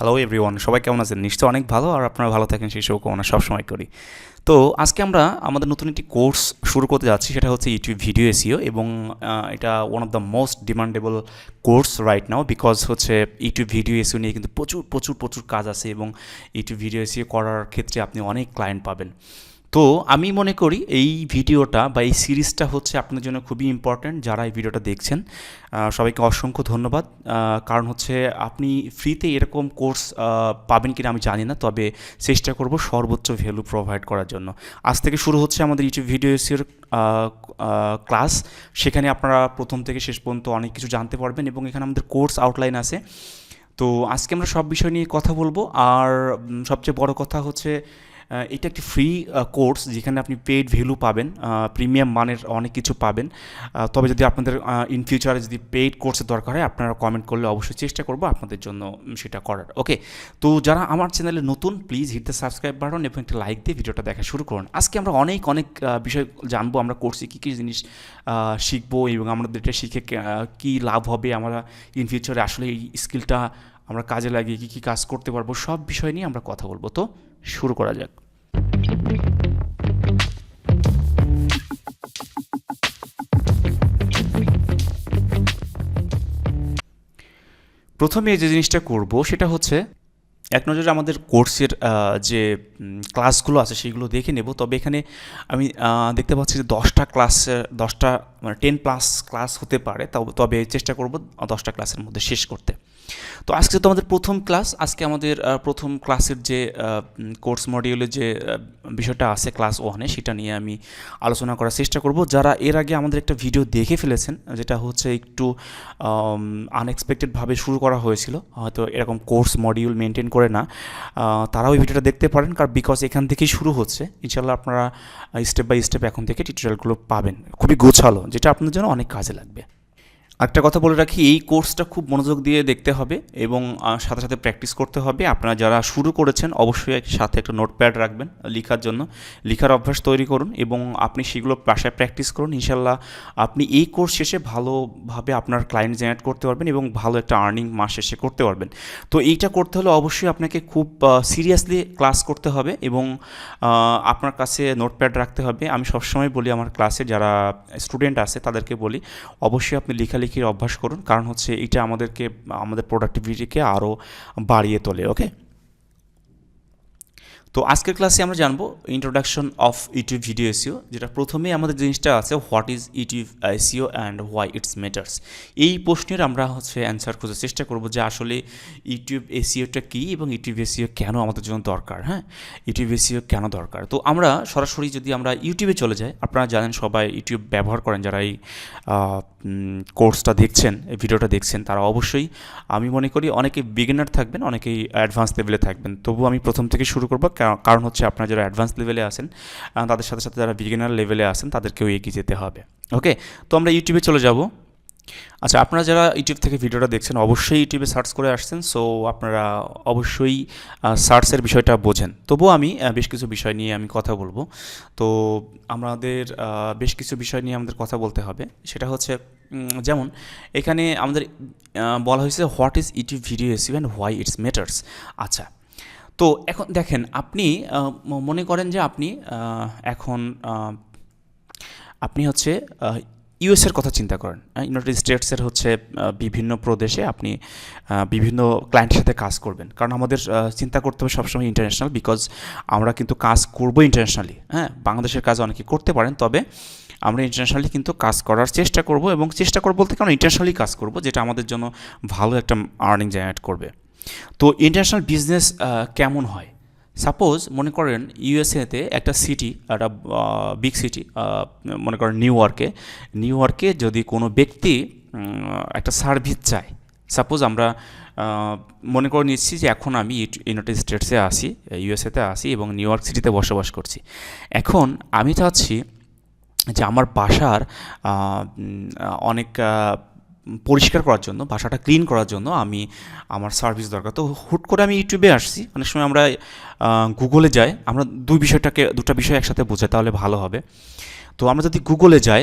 Hello everyone, সবাই কেমন আছেন? নিশ্চয়ই অনেক ভালো, আর আপনারা ভালো থাকেন সেই শুভকামনা সবসময় করি। তো আজকে আমরা আমাদের নতুন একটি কোর্স শুরু করতে যাচ্ছি, সেটা হচ্ছে ইউটিউব ভিডিও এসইও, এবং এটা one of the most demandable course right now, because হচ্ছে ইউটিউব ভিডিও এসইও নিয়ে কিন্তু প্রচুর প্রচুর প্রচুর কাজ আছে, এবং ইউটিউব ভিডিও এসইও করার ক্ষেত্রে আপনি অনেক ক্লায়েন্ট পাবেন। তো আমি মনে করি এই ভিডিওটা বা এই সিরিজটা হচ্ছে আপনাদের জন্য খুবই ইম্পর্ট্যান্ট, যারা এই ভিডিওটা দেখছেন। সবাইকে অসংখ্য ধন্যবাদ। কারণ হচ্ছে আপনি ফ্রিতে এরকম কোর্স পাবেন কিনা আমি জানি না, তবে চেষ্টা করব সর্বোচ্চ ভ্যালু প্রোভাইড করার জন্য। আজ থেকে শুরু হচ্ছে আমাদের ইউটিউব ভিডিও এসইওর ক্লাস। সেখানে আপনারা প্রথম থেকে শেষ পর্যন্ত অনেক কিছু জানতে পারবেন, এবং এখানে আমাদের কোর্স আউটলাইন আছে। তো আজকে আমরা সব বিষয় নিয়ে কথা বলবো, আর সবচেয়ে বড় কথা হচ্ছে এটা একটি ফ্রি কোর্স, যেখানে আপনি পেইড ভ্যালু পাবেন, প্রিমিয়াম মানের অনেক কিছু পাবেন। তবে যদি আপনাদের ইন ফিউচারে যদি পেইড কোর্সের দরকার হয়, আপনারা কমেন্ট করলে অবশ্যই চেষ্টা করবো আপনাদের জন্য সেটা করার। ওকে, তো যারা আমার চ্যানেলে নতুন, please hit the subscribe button এবং একটা লাইক দিয়ে ভিডিওটা দেখা শুরু করুন। আজকে আমরা অনেক অনেক বিষয় জানবো, আমরা কোর্সে কী কী জিনিস শিখবো, এবং আমাদের এটা শিখে কী লাভ হবে, আমরা ইন ফিউচারে আসলে এই স্কিলটা আমরা কাজে লাগিয়ে কী কী কাজ করতে পারবো, সব বিষয় নিয়ে আমরা কথা বলবো। তো শুরু করা যাক। প্রথমে যে জিনিসটা করব সেটা হচ্ছে এক নজরে আমাদের কোর্সের যে ক্লাসগুলো আছে সেগুলো দেখে নেব। তবে এখানে আমি দেখতে পাচ্ছি যে 10টা ক্লাসের 10টা মানে 10+ ক্লাস হতে পারে, তবে চেষ্টা করব 10টা ক্লাসের মধ্যে শেষ করতে। তো আজকে তো আমাদের প্রথম ক্লাস। আজকে আমাদের প্রথম ক্লাসের যে কোর্স মডিউলের যে বিষয়টা আছে ক্লাস 1-এ, সেটা নিয়ে আমি আলোচনা করার চেষ্টা করব। যারা এর আগে আমাদের একটা ভিডিও দেখে ফেলেছেন, যেটা হচ্ছে একটু আনএক্সপেক্টেডভাবে শুরু করা হয়েছিল, হয়তো এরকম কোর্স মডিউল মেনটেন করে না, তারাও এই ভিডিওটা দেখতে পারেন, কারণ বিকজ এখান থেকেই শুরু হচ্ছে। ইনশাল্লাহ আপনারা স্টেপ বাই স্টেপ এখন থেকে টিউটোরিয়ালগুলো পাবেন, খুবই গোছালো, যেটা আপনাদের জন্য অনেক কাজে লাগবে। একটা কথা বলে রাখি, এই কোর্সটা খুব মনোযোগ দিয়ে দেখতে হবে, এবং সাথে সাথে প্র্যাকটিস করতে হবে। আপনারা যারা শুরু করেছেন অবশ্যই সাথে একটা নোটপ্যাড রাখবেন লেখার জন্য, লেখার অভ্যাস তৈরি করুন, এবং আপনি সেগুলো বাসায় প্র্যাকটিস করুন। ইনশাল্লাহ আপনি এই কোর্স শেষে ভালোভাবে আপনার ক্লায়েন্ট জেনারেট করতে পারবেন, এবং ভালো একটা আর্নিং মাস শেষে করতে পারবেন। তো এইটা করতে হলে অবশ্যই আপনাকে খুব সিরিয়াসলি ক্লাস করতে হবে, এবং আপনার কাছে নোটপ্যাড রাখতে হবে। আমি সবসময় বলি আমার ক্লাসে যারা স্টুডেন্ট আছে তাদেরকে বলি, অবশ্যই আপনি লেখালেখির অভ্যাস করুন, কারণ হচ্ছে এটা আমাদের প্রোডাক্টিভিটিকে আরও বাড়িয়ে তোলে। ওকে, তো আজকের ক্লাসে আমরা জানবো introduction of YouTube video SEO, যেটা প্রথমেই আমাদের জিনিসটা আছে, what is YouTube SEO and why it's matters. এই প্রশ্নের আমরা অ্যান্সার খোঁজার চেষ্টা করব, যে আসলে ইউটিউব এসইওটা কী, এবং ইউটিউব এসইও কেন আমাদের জন্য দরকার। হ্যাঁ, ইউটিউব এসইও কেন দরকার। তো আমরা সরাসরি যদি আমরা ইউটিউবে চলে যাই, আপনারা জানেন সবাই ইউটিউব ব্যবহার করেন, যারা এই কোর্সটা দেখছেন, এই ভিডিওটা দেখছেন, তারা অবশ্যই, আমি মনে করি অনেকে বিগিনার থাকবেন, অনেকেই অ্যাডভান্স লেভেলে থাকবেন। তবু আমি প্রথম থেকে শুরু করব, কারণ হচ্ছে আপনারা যারা অ্যাডভান্স লেভেলে আছেন তাদের সাথে সাথে যারা বিগিনার লেভেলে আছেন তাদেরকেও এগিয়ে যেতে হবে। ওকে, তো আমরা ইউটিউবে চলে যাব। আচ্ছা, আপনারা যারা ইউটিউব থেকে ভিডিওটা দেখছেন অবশ্যই ইউটিউবে সার্চ করে আসছেন, সো আপনারা অবশ্যই সার্চের বিষয়টা বোঝেন। তবুও আমি বেশ কিছু বিষয় নিয়ে আমি কথা বলবো। তো আমাদের বেশ কিছু বিষয় নিয়ে আমাদের কথা বলতে হবে, সেটা হচ্ছে যেমন এখানে আমাদের বলা হয়েছে what is YouTube video SEO and why it's matters. আচ্ছা, তো এখন দেখেন, আপনি মনে করেন যে এখন আপনি হচ্ছে ইউএসের কথা চিন্তা করেন। ইউনাইটেড স্টেটসের হচ্ছে বিভিন্ন প্রদেশে আপনি বিভিন্ন ক্লায়েন্টের সাথে কাজ করবেন, কারণ আমাদের চিন্তা করতে হবে সবসময় ইন্টারন্যাশনাল, বিকজ আমরা কিন্তু কাজ করবো ইন্টারন্যাশনালি। হ্যাঁ, বাংলাদেশের কাজ অনেকে করতে পারেন, তবে আমরা ইন্টারন্যাশনালি কিন্তু কাজ করার চেষ্টা করব, এবং চেষ্টা করব বলতে কারণ ইন্টারন্যাশনালি কাজ করব, যেটা আমাদের জন্য ভালো একটা আর্নিং জেনারেট করবে। তো ইন্টারন্যাশনাল বিজনেস কেমন হয়? সাপোজ মনে করেন ইউএসএতে একটা সিটি, একটা বিগ সিটি, মনে করেন নিউ ইয়র্কে যদি কোনো ব্যক্তি একটা সার্ভিস চায়, সাপোজ আমরা মনে করে নিচ্ছি যে এখন আমি ইউনাইটেড স্টেটসে আসি, ইউএসএতে আসি, এবং নিউ ইয়র্ক সিটিতে বসবাস করছি। এখন আমি চাচ্ছি যে আমার বাসার অনেক পরিষ্কার করার জন্য, বাসাটা ক্লিন করার জন্য আমার সার্ভিস দরকার। তো হুট করে আমি ইউটিউবে আসছি। অনেক সময় আমরা গুগলে যাই, আমরা দুটা বিষয় একসাথে বোঝাই, তাহলে ভালো হবে। তো আমরা যদি গুগলে যাই,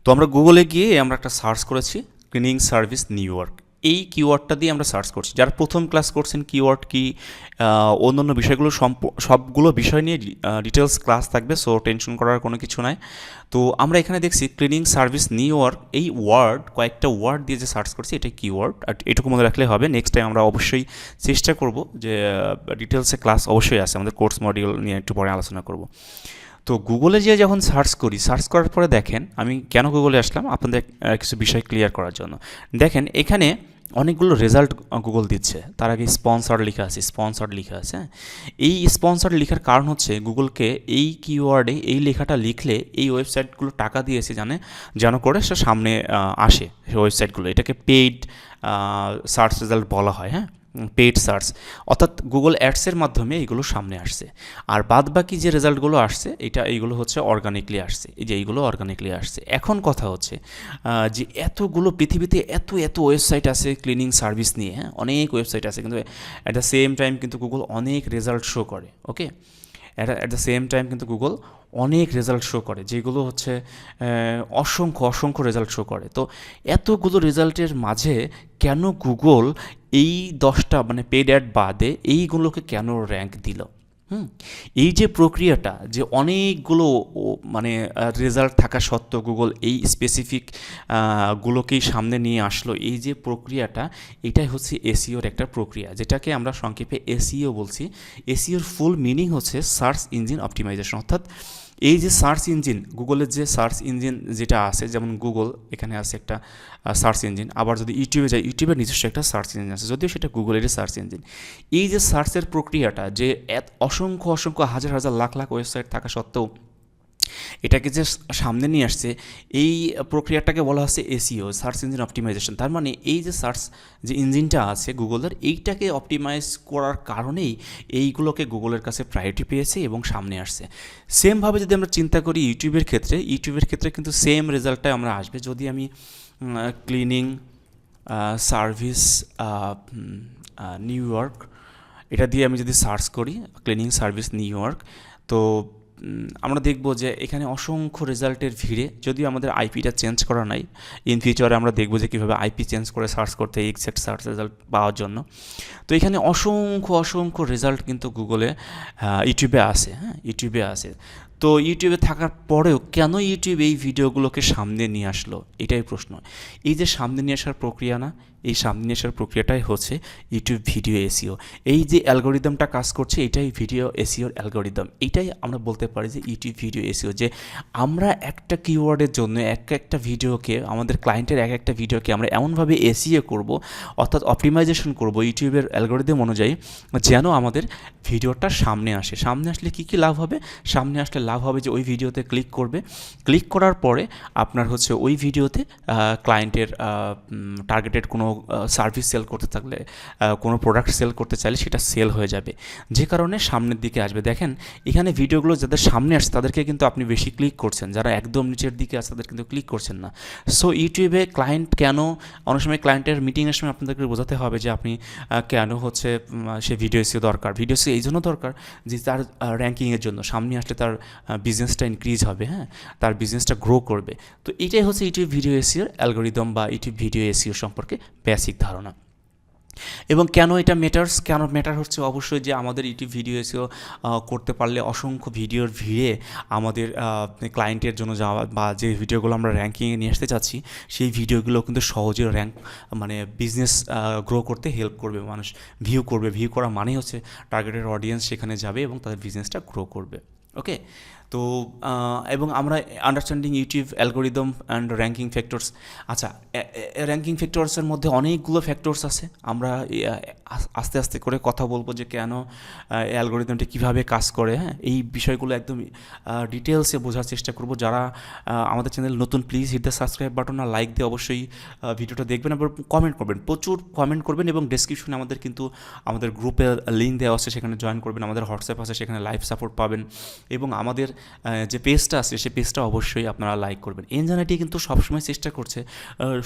তো আমরা গুগলে গিয়ে আমরা একটা সার্চ করেছি ক্লিনিং সার্ভিস নিউ ইয়র্ক। এই কিওয়ার্ডটা দিয়ে আমরা সার্চ করছি। যারা প্রথম ক্লাস করছেন কিওয়ার্ড কি অন্যান্য বিষয়গুলো সবগুলো বিষয় নিয়ে ডিটেলস ক্লাস থাকবে, সো টেনশন করার কোনো কিছু নাই। তো আমরা এখানে দেখছি ক্লিনিং সার্ভিস নিউ ওয়ার্ক, এই ওয়ার্ড কয়েকটা ওয়ার্ড দিয়ে যে সার্চ করছি এটাই কিওয়ার্ড, আর এটুকু মনে রাখলে হবে। নেক্সট টাইম আমরা অবশ্যই চেষ্টা করব যে ডিটেলসে ক্লাস অবশ্যই আছে, আমাদের কোর্স মডিউল নিয়ে একটু পরে আলোচনা করব। তো গুগলে যে যখন সার্চ করি, সার্চ করার পরে দেখেন আমি কেন গুগলে আসলাম আপনাদের কিছু বিষয় ক্লিয়ার করার জন্য। দেখেন এখানে অনেকগুলো রেজাল্ট গুগল দিচ্ছে, তার আগে স্পন্সর লেখা আছে, স্পন্সর লেখা আছে। এই স্পন্সর লেখার কারণ হচ্ছে গুগলকে এই কিওয়ার্ডে এই লেখাটা লিখলে এই ওয়েবসাইটগুলো টাকা দিয়েছে যেন করে সে সামনে আসে সেই ওয়েবসাইটগুলো। এটাকে পেইড সার্চ রেজাল্ট বলা হয়, হ্যাঁ, পেইড সার্চ, অর্থাৎ গুগল অ্যাডসের মাধ্যমে এইগুলো সামনে আসছে। আর বাদ বাকি যে রেজাল্টগুলো আসছে এইগুলো হচ্ছে অর্গানিকলি আসছে, এই যে এইগুলো অর্গানিকলি আসছে। এখন কথা হচ্ছে যে এতগুলো পৃথিবীতে এত ওয়েবসাইট আছে ক্লিনিং সার্ভিস নিয়ে, হ্যাঁ, অনেক ওয়েবসাইট আছে, কিন্তু অ্যাট দ্য সেম টাইম কিন্তু গুগল অনেক রেজাল্ট শো করে। ওকে, অ্যাট দ্য সেম টাইম কিন্তু গুগল অনেক রেজাল্ট শো করে, যেগুলো হচ্ছে অসংখ্য রেজাল্ট শো করে। তো এতগুলো রেজাল্টের মাঝে কেন গুগল এই 10টা মানে পেড অ্যাড বাদে এইগুলোকে কেন র্যাঙ্ক দিল? এই যে প্রক্রিয়াটা, যে অনেকগুলো মানে রেজাল্ট থাকা সত্ত্বেও গুগল এই স্পেসিফিক গুলোকেই সামনে নিয়ে আসলো, এই যে প্রক্রিয়াটা, এটাই হচ্ছে এসইওর একটা প্রক্রিয়া, যেটাকে আমরা সংক্ষেপে এসইও বলছি। এসইওর ফুল মিনিং হচ্ছে সার্চ ইঞ্জিন অপটিমাইজেশন। অর্থাৎ এই যে সার্চ ইঞ্জিন, গুগলের যে সার্চ ইঞ্জিন যেটা আছে, যেমন গুগল এখানে আছে একটা সার্চ ইঞ্জিন, আবার যদি ইউটিউবে যাই, ইউটিউবের নিজস্ব একটা সার্চ ইঞ্জিন আছে, যদিও সেটা গুগলেরই সার্চ ইঞ্জিন। এই যে সার্চের প্রক্রিয়াটা, যে অসংখ্য হাজার লাখ ওয়েবসাইট থাকা সত্ত্বেও এটাকে যে সামনে নিয়ে আসছে, এই প্রক্রিয়াটাকে বলা হচ্ছে এসইও, সার্চ ইঞ্জিন অপটিমাইজেশন। তার মানে এই যে সার্চ যে ইঞ্জিনটা আছে গুগলের, এইটাকে অপটিমাইজ করার কারণেই এইগুলোকে গুগলের কাছে প্রায়োরিটি পেয়েছে এবং সামনে আসছে। সেমভাবে যদি আমরা চিন্তা করি ইউটিউবের ক্ষেত্রে কিন্তু সেম রেজাল্টটাই আমরা আসবে। যদি আমি ক্লিনিং সার্ভিস নিউ ইয়র্ক এটা দিয়ে আমি যদি সার্চ করি, ক্লিনিং সার্ভিস নিউ ইয়র্ক, তো আমরা দেখব যে এখানে অসংখ্য রেজাল্টের ভিড়ে, যদিও আমাদের আইপিটা চেঞ্জ করা নাই, ইন ফিউচারে আমরা দেখব যে কীভাবে আইপি চেঞ্জ করে সার্চ করতে এক্সাক্ট সার্চ রেজাল্ট পাওয়ার জন্য। তো এখানে অসংখ্য রেজাল্ট কিন্তু গুগলে ইউটিউবে আসে, হ্যাঁ, ইউটিউবে আসে। তো ইউটিউবে থাকার পরেও কেন ইউটিউব এই ভিডিওগুলোকে সামনে নিয়ে আসলো, এটাই প্রশ্ন। এই যে সামনে নিয়ে আসার প্রক্রিয়া না, এই সামনে নিয়ে আসার প্রক্রিয়াটাই হচ্ছে ইউটিউব ভিডিও এসইও। এই যে অ্যালগোরিদমটা কাজ করছে, এটাই ভিডিও এসইওর অ্যালগোরিদম। এটাই আমরা বলতে পারি যে ইউটিউব ভিডিও এসইও, যে আমরা একটা কিওয়ার্ডের জন্য একটা ভিডিওকে, আমাদের ক্লায়েন্টের একটা ভিডিওকে আমরা এমনভাবে এসইও করব, অর্থাৎ অপটিমাইজেশন করব ইউটিউবের অ্যালগোরিদম অনুযায়ী, যেন আমাদের ভিডিওটা সামনে আসে। সামনে আসলে কী লাভ হবে? সামনে আসলে লাভ হবে যে ওই ভিডিওতে ক্লিক করার পরে আপনার হচ্ছে ওই ভিডিওতে ক্লায়েন্টের টার্গেটেড কোনো সার্ভিস সেল করতে থাকলে, কোনো প্রোডাক্ট সেল করতে চাইলে সেটা সেল হয়ে যাবে, যে কারণে সামনের দিকে আসবে। দেখেন এখানে ভিডিওগুলো যাদের সামনে আসছে তাদেরকে কিন্তু আপনি বেশি ক্লিক করছেন, যারা একদম নিচের দিকে আছে তাদের কিন্তু ক্লিক করছেন না। সো ইউটিউবে ক্লায়েন্ট কেন, অনেক সময় ক্লায়েন্টের মিটিংয়ের সময় আপনাদেরকে বোঝাতে হবে যে আপনি কেন হচ্ছে সে ভিডিও এসইও দরকার। ভিডিও এসইও এই জন্য দরকার যে তার র্যাঙ্কিংয়ের জন্য, সামনে আসলে তার বিজনেসটা ইনক্রিজ হবে, হ্যাঁ, তার বিজনেসটা গ্রো করবে। তো এটাই হচ্ছে ইউটিউব ভিডিও এসইওর অ্যালগোরিদম বা ইউটিউব ভিডিও এসইও সম্পর্কে বেসিক ধারণা। এবং কেন এটা ম্যাটার হচ্ছে অবশ্যই যে আমাদের ইউটিউব ভিডিও এসইও করতে পারলে অসংখ্য ভিডিওর ভিড়ে আমাদের ক্লায়েন্টের জন্য যাওয়া বা যে ভিডিওগুলো আমরা র্যাঙ্কিংয়ে নিয়ে আসতে চাচ্ছি, সেই ভিডিওগুলো কিন্তু সহজে মানে বিজনেস গ্রো করতে হেল্প করবে। মানুষ ভিউ করা মানে হচ্ছে টার্গেটেড অডিয়েন্স সেখানে যাবে এবং তাদের বিজনেসটা গ্রো করবে। ওকে, তো এবং আমরা understanding YouTube algorithm and ranking factors. আচ্ছা, র্যাঙ্কিং ফ্যাক্টরসের মধ্যে অনেকগুলো ফ্যাক্টরস আছে, আমরা আস্তে আস্তে করে কথা বলবো যে কেন অ্যালগোরিদমটি কীভাবে কাজ করে, হ্যাঁ, এই বিষয়গুলো একদম ডিটেলসে বোঝার চেষ্টা করব। যারা আমাদের চ্যানেল নতুন, please hit the subscribe button আর লাইক দিয়ে অবশ্যই ভিডিওটা দেখবেন, আবার কমেন্ট করবেন, প্রচুর কমেন্ট করবেন, এবং ডেসক্রিপশনে আমাদের গ্রুপে লিঙ্ক দেওয়া আছে, সেখানে জয়েন করবেন। আমাদের হোয়াটসঅ্যাপ আছে, সেখানে লাইভ সাপোর্ট পাবেন, এবং আমাদের যে পেজটা আছে সেই পেজটা অবশ্যই আপনারা লাইক করবেন। এনজানাইটি কিন্তু সবসময় চেষ্টা করছে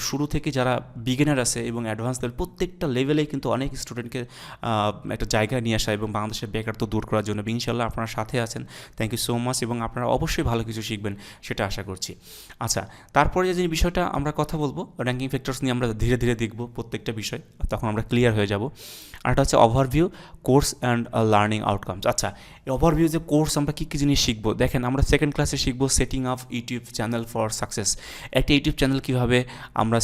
শুরু থেকে যারা বিগিনার আছে এবং অ্যাডভান্স লেভেল প্রত্যেকটা লেভেলেই কিন্তু অনেক স্টুডেন্টকে একটা জায়গায় নিয়ে আসা এবং বাংলাদেশের বেকারত্ব দূর করার জন্য। ইনশাল্লাহ আপনারা সাথে আছেন, থ্যাংক ইউ সো মাচ, এবং আপনারা অবশ্যই ভালো কিছু শিখবেন সেটা আশা করছি। আচ্ছা, তারপরে যে বিষয়টা আমরা কথা বলবো র্যাঙ্কিং ফ্যাক্টরস নিয়ে, আমরা ধীরে ধীরে দেখব প্রত্যেকটা বিষয়, তখন আমরা ক্লিয়ার হয়ে যাব। আর এটা হচ্ছে overview course and learning outcomes. আচ্ছা, এই ওভারভিউ যে কোর্স আমরা কী কী জিনিস শিখবো, দেখেন আমরা সেকেন্ড ক্লাসে শিখবো setting up YouTube channel for success. একটা ইউটিউব চ্যানেল কীভাবে আমরা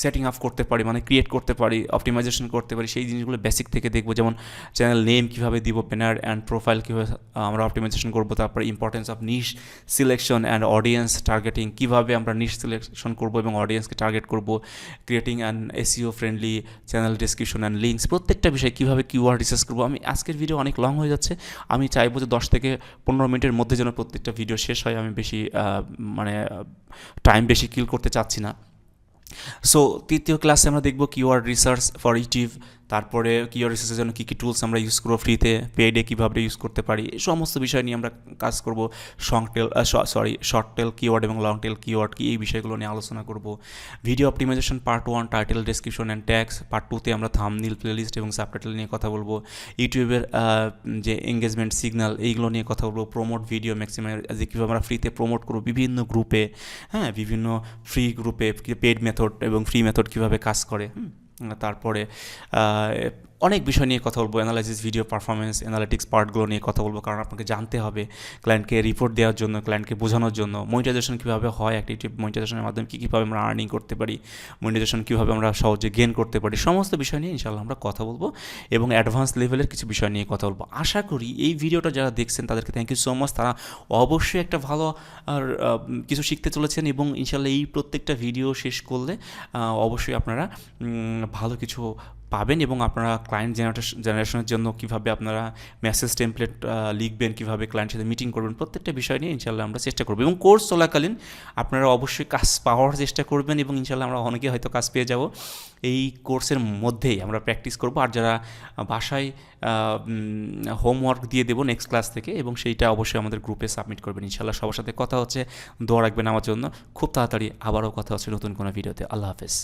সেটিং আপ করতে পারি, মানে ক্রিয়েট করতে পারি, অপটিমাইজেশন করতে পারি, সেই জিনিসগুলো বেসিক থেকে দেখবো। যেমন চ্যানেল নেম কীভাবে দিব, ব্যানার অ্যান্ড প্রোফাইল কীভাবে আমরা অপটিমাইজেশন করবো, তারপরে importance of niche selection and audience targeting, কীভাবে আমরা নিশ সিলেকশন করবো এবং অডিয়েন্সকে টার্গেট করবো, creating and SEO friendly channel description and links, প্রত্যেকটা বিষয় কীভাবে কিওয়ার্ড রিসার্চ করবো। আমি আজকের ভিডিও অনেক লং হয়ে যাচ্ছে, আমি চাইবো যে 10 থেকে 15 মিনিটের মধ্যে যেন প্রত্যেকটা ভিডিও শেষ হয়। আমি বেশি টাইম বেশি কিল করতে চাচ্ছি না। সো তৃতীয় ক্লাসে আমরা দেখব কিওয়ার্ড রিসার্চ ফর ইউটিউব, তারপরে কিওয়ার্ড রিসার্চের জন্য কী কী টুলস আমরা ইউজ করবো ফ্রিতে, পেইডে কীভাবে ইউজ করতে পারি, এই সমস্ত বিষয় নিয়ে আমরা কাজ করব। শর্ট টেল কিওয়ার্ড এবং লং টেল কিওয়ার্ড কি, এই বিষয়গুলো নিয়ে আলোচনা করব। Video optimization part 1, title description and tags. Part 2তে আমরা থাম্বনেল, প্লেলিস্ট এবং সাবটাইটেল নিয়ে কথা বলবো। ইউটিউবের যে এঙ্গেজমেন্ট সিগন্যাল, এইগুলো নিয়ে কথা বলবো। প্রমোট ভিডিও ম্যাক্সিমাম, যে কীভাবে আমরা ফ্রিতে প্রমোট করবো বিভিন্ন গ্রুপে, হ্যাঁ, বিভিন্ন ফ্রি গ্রুপে, পেড মেথড এবং ফ্রি মেথড কীভাবে কাজ করে। তারপরে অনেক বিষয় নিয়ে কথা বলবো। অ্যানালাইসিস, ভিডিও পারফরমেন্স, অ্যানালিটিক্স পার্টগুলো নিয়ে কথা বলবো, কারণ আপনাকে জানতে হবে ক্লায়েন্টকে রিপোর্ট দেওয়ার জন্য, ক্লায়েন্টকে বোঝানোর জন্য। মনিটাইজেশন কীভাবে হয়, একটা ইউটিউব মনিটাইজেশনের মাধ্যমে কীভাবে আমরা আর্নিং করতে পারি, মনিটাইজেশন কীভাবে আমরা সহজে গেন করতে পারি, সমস্ত বিষয় নিয়ে ইনশাআল্লাহ আমরা কথা বলবো এবং অ্যাডভান্স লেভেলের কিছু বিষয় নিয়ে কথা বলবো। আশা করি এই ভিডিওটা যারা দেখছেন তাদেরকে থ্যাংক ইউ সো মাচ, তারা অবশ্যই একটা ভালো আর কিছু শিখতে চলেছেন এবং ইনশাআল্লাহ এই প্রত্যেকটা ভিডিও শেষ করলে অবশ্যই আপনারা ভালো কিছু পাবেন এবং আপনারা ক্লায়েন্ট জেনারেশনের জন্য কীভাবে আপনারা মেসেজ টেমপ্লেট লিখবেন, কীভাবে ক্লায়েন্টের সাথে মিটিং করবেন, প্রত্যেকটা বিষয় নিয়ে ইনশাআল্লাহ আমরা চেষ্টা করবো। এবং কোর্স চলাকালীন আপনারা অবশ্যই কাজ পাওয়ার চেষ্টা করবেন এবং ইনশাআল্লাহ আমরা অনেকে হয়তো কাজ পেয়ে যাব। এই কোর্সের মধ্যেই আমরা প্র্যাকটিস করবো। আর যারা বাসায় হোমওয়ার্ক দিয়ে দেবো নেক্সট ক্লাস থেকে, এবং সেইটা অবশ্যই আমাদের গ্রুপে সাবমিট করবেন ইনশাআল্লাহ। সবার সাথে কথা হচ্ছে, দোয়া রাখবেন আমার জন্য। খুব তাড়াতাড়ি আবারও কথা হচ্ছে নতুন কোনো ভিডিওতে। আল্লাহ হাফেজ।